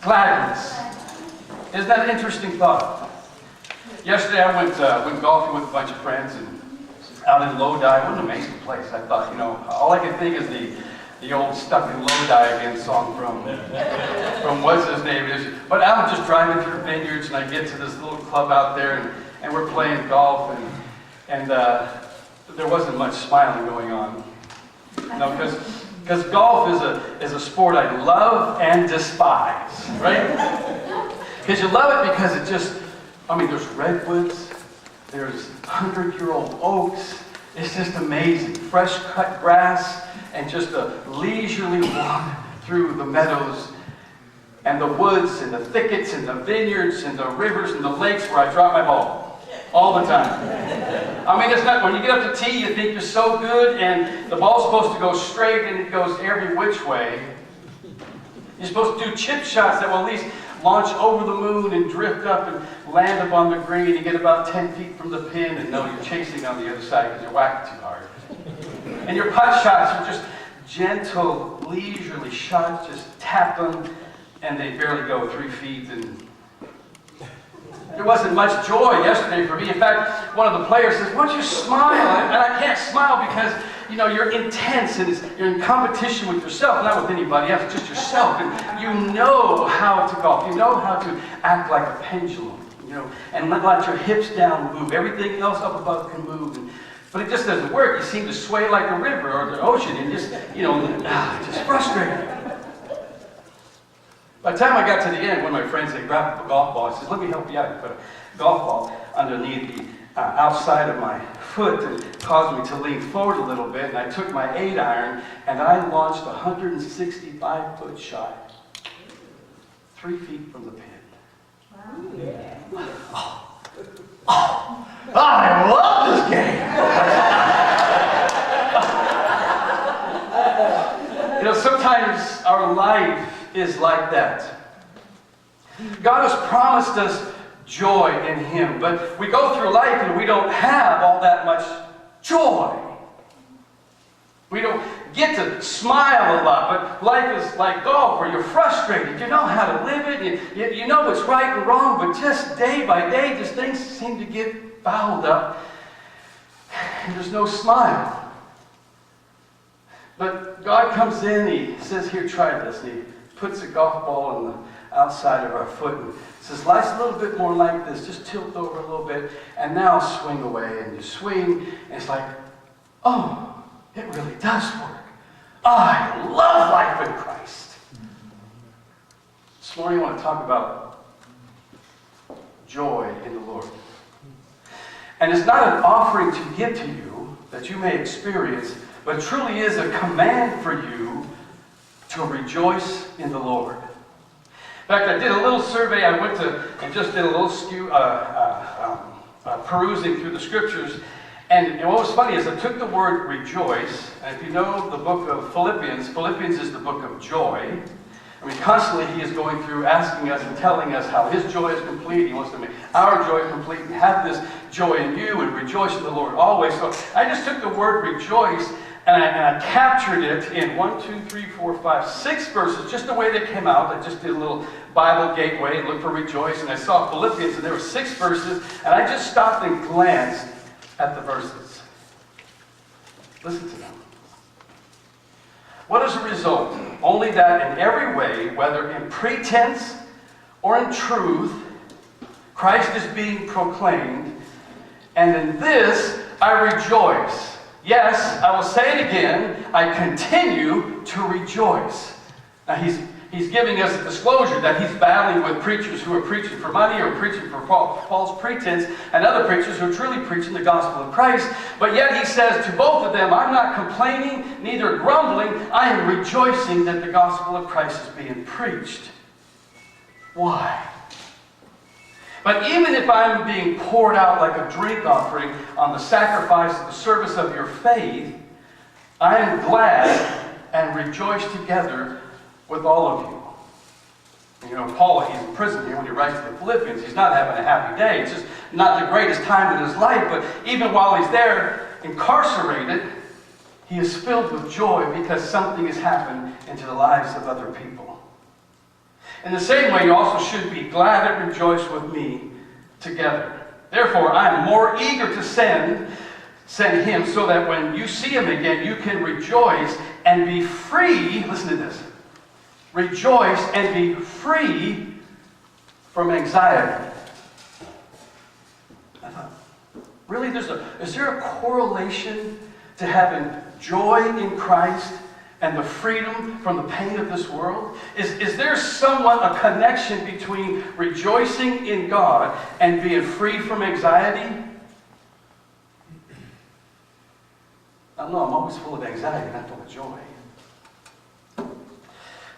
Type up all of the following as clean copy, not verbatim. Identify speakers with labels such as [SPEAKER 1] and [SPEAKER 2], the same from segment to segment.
[SPEAKER 1] Gladness. Isn't that an interesting thought? Yesterday I went golfing with a bunch of friends and out in Lodi. What an amazing place. I thought, all I could think is the old Stuck in Lodi Again song from what's his name is. But I'm just driving through vineyards and I get to this little club out there and we're playing golf and there wasn't much smiling going on. Because golf is a sport I love and despise, right? Because you love it because there's redwoods, there's 100-year-old oaks, it's just amazing. Fresh cut grass and just a leisurely walk through the meadows and the woods and the thickets and the vineyards and the rivers and the lakes where I drop my ball. All the time. It's not, when you get up to tee, you think you're so good, and the ball's supposed to go straight, and it goes every which way. You're supposed to do chip shots that will at least launch over the moon and drift up and land up on the green and get about 10 feet from the pin, and no, you're chasing on the other side because you're whacking too hard. And your putt shots are just gentle, leisurely shots, just tap them, and they barely go 3 feet, and there wasn't much joy yesterday for me. In fact, one of the players says, "Why don't you smile?" And I can't smile because, you're intense and you're in competition with yourself, not with anybody else, just yourself. And you know how to golf. You know how to act like a pendulum, and let your hips down move. Everything else up above can move. But it just doesn't work. You seem to sway like a river or the ocean and just frustrating. By the time I got to the end, one of my friends had grabbed a golf ball. He says, "Let me help you out." He put a golf ball underneath the outside of my foot and caused me to lean forward a little bit. And I took my 8-iron and I launched a 165-foot shot 3 feet from the pin. Wow. Yeah. Oh, I love this game. Sometimes our life is like that. God has promised us joy in Him, but we go through life and we don't have all that much joy. We don't get to smile a lot, but life is like golf where you're frustrated. You know how to live it, you know what's right and wrong, but just day by day, just things seem to get fouled up and there's no smile. But God comes in, He says, "Here, try this." And He puts a golf ball on the outside of our foot and says, "Life's a little bit more like this. Just tilt over a little bit and now swing away." And you swing and it's like, oh, it really does work. I love life in Christ. This morning I want to talk about joy in the Lord. And it's not an offering to give to you that you may experience, but truly is a command for you to rejoice in the Lord. In fact, I did a little survey. I went to and just did a little perusing through the scriptures. And what was funny is I took the word rejoice. And if you know the book of Philippians, Philippians is the book of joy. Constantly he is going through asking us and telling us how his joy is complete. He wants to make our joy complete and have this joy in you and rejoice in the Lord always. So I just took the word rejoice and I captured it in 6 verses, just the way they came out. I just did a little Bible gateway and looked for rejoice, and I saw Philippians, and there were 6 verses, and I just stopped and glanced at the verses. Listen to them. What is the result? Only that in every way, whether in pretense or in truth, Christ is being proclaimed, and in this I rejoice. Yes, I will say it again, I continue to rejoice. Now he's giving us a disclosure that he's battling with preachers who are preaching for money or preaching for false pretense, and other preachers who are truly preaching the gospel of Christ. But yet he says to both of them, I'm not complaining, neither grumbling, I am rejoicing that the gospel of Christ is being preached. Why? But even if I'm being poured out like a drink offering on the sacrifice of the service of your faith, I am glad and rejoice together with all of you. Paul, he's in prison here when he writes to the Philippians. He's not having a happy day. It's just not the greatest time in his life. But even while he's there, incarcerated, he is filled with joy because something has happened into the lives of other people. In the same way, you also should be glad and rejoice with me together. Therefore, I am more eager to send him so that when you see him again, you can rejoice and be free. Listen to this. Rejoice and be free from anxiety. I thought, really, is there a correlation to having joy in Christ and the freedom from the pain of this world? Is there somewhat a connection between rejoicing in God and being free from anxiety? I know I'm always full of anxiety, not full of joy.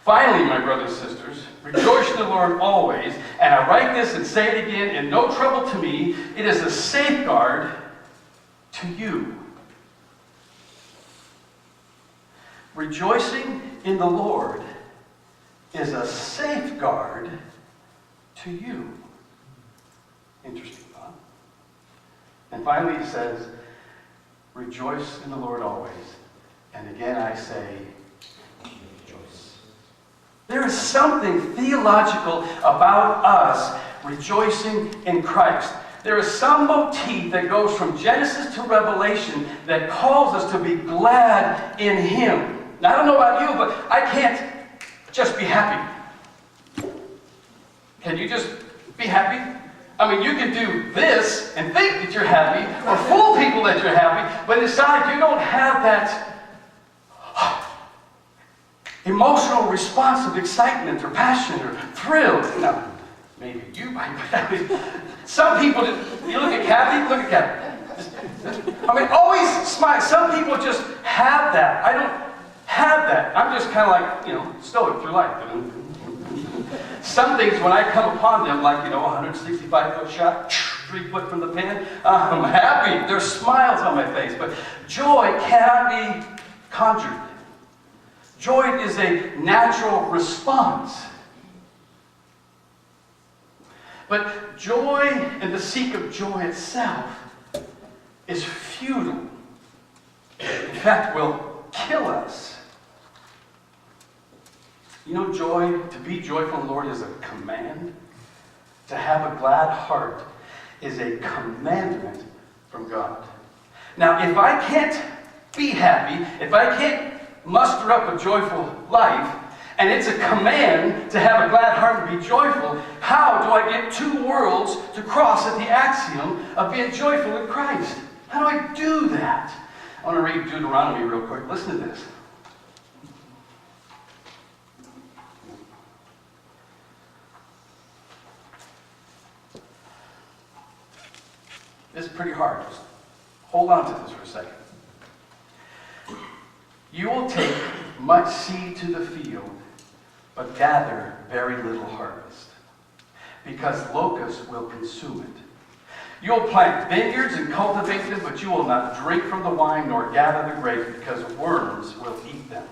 [SPEAKER 1] Finally, my brothers and sisters, rejoice in the Lord always. And I write this and say it again in no trouble to me. It is a safeguard to you. Rejoicing in the Lord is a safeguard to you. Interesting thought. And finally he says, rejoice in the Lord always. And again I say, rejoice. There is something theological about us rejoicing in Christ. There is some motif that goes from Genesis to Revelation that calls us to be glad in Him. Now, I don't know about you, but I can't just be happy. Can you just be happy? I mean, you can do this and think that you're happy, or fool people that you're happy, but inside you don't have that emotional response of excitement or passion or thrill. Now, maybe you might, but some people, you look at Kathy, look at Kathy. I mean, always smile. Some people just have that. I don't have that. I'm just kind of like, stoic through life. Some things, when I come upon them, like, 165-foot shot, 3 foot from the pin, I'm happy. There's smiles on my face. But joy cannot be conjured. Joy is a natural response. But joy and the seek of joy itself is futile. In fact, will kill us. Joy, to be joyful in the Lord is a command. To have a glad heart is a commandment from God. Now, if I can't be happy, if I can't muster up a joyful life, and it's a command to have a glad heart and be joyful, how do I get two worlds to cross at the axiom of being joyful in Christ? How do I do that? I want to read Deuteronomy real quick. Listen to this. This is pretty hard. Just hold on to this for a second. You will take much seed to the field, but gather very little harvest, because locusts will consume it. You will plant vineyards and cultivate them, but you will not drink from the wine nor gather the grapes, because worms will eat them.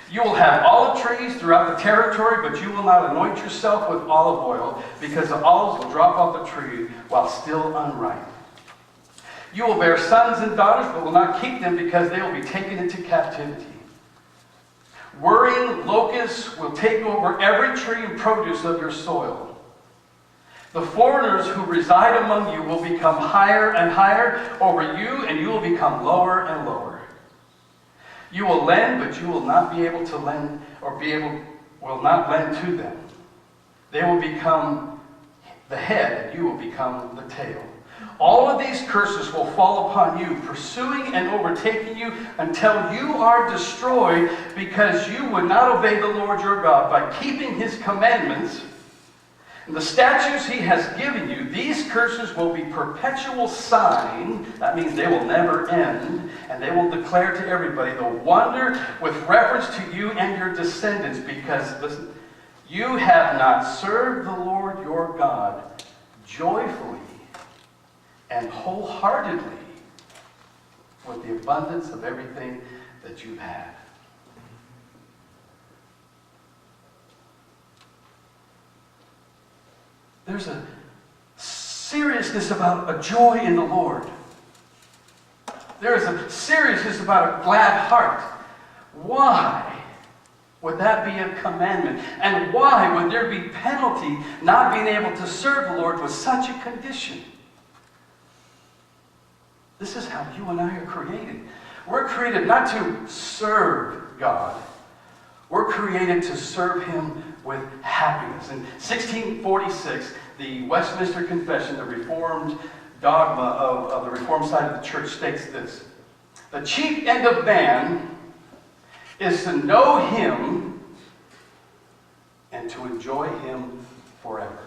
[SPEAKER 1] You will have olive trees throughout the territory, but you will not anoint yourself with olive oil, because the olives will drop off the tree while still unripe. You will bear sons and daughters, but will not keep them, because they will be taken into captivity. Worrying locusts will take over every tree and produce of your soil. The foreigners who reside among you will become higher and higher over you, and you will become lower and lower. You will lend, but you will not be able to lend, or will not lend to them. They will become the head, and you will become the tail. All of these curses will fall upon you, pursuing and overtaking you until you are destroyed, because you would not obey the Lord your God by keeping His commandments and the statutes He has given you. These curses will be perpetual sign. That means they will never end, and they will declare to everybody the wonder with reference to you and your descendants, because, listen, you have not served the Lord your God joyfully and wholeheartedly with the abundance of everything that you've had. There's a seriousness about a joy in the Lord. There is a seriousness about a glad heart. Why would that be a commandment? And why would there be penalty not being able to serve the Lord with such a condition? This is how you and I are created. We're created not to serve God. We're created to serve Him with happiness. In 1646, the Westminster Confession, the Reformed dogma of the Reformed side of the church, states this: the chief end of man is to know Him and to enjoy Him forever.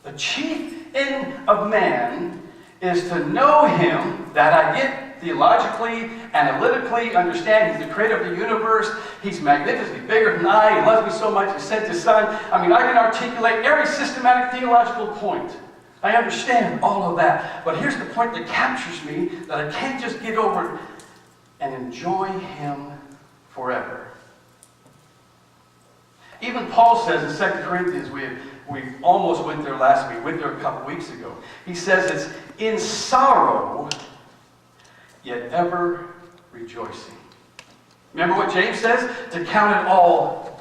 [SPEAKER 1] The chief end of man is to know Him, that I get theologically, analytically, understand He's the creator of the universe, He's magnificently bigger than I, He loves me so much He sent His Son. I mean, I can articulate every systematic theological point. I understand all of that. But here's the point that captures me, that I can't just get over and enjoy Him forever. Even Paul says in 2 Corinthians, we almost went there last week, went there a couple weeks ago. He says it's in sorrow, yet ever rejoicing. Remember what James says? To count it all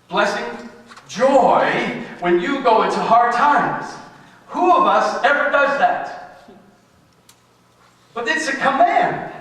[SPEAKER 1] blessing, joy, when you go into hard times. Who of us ever does that? But it's a command.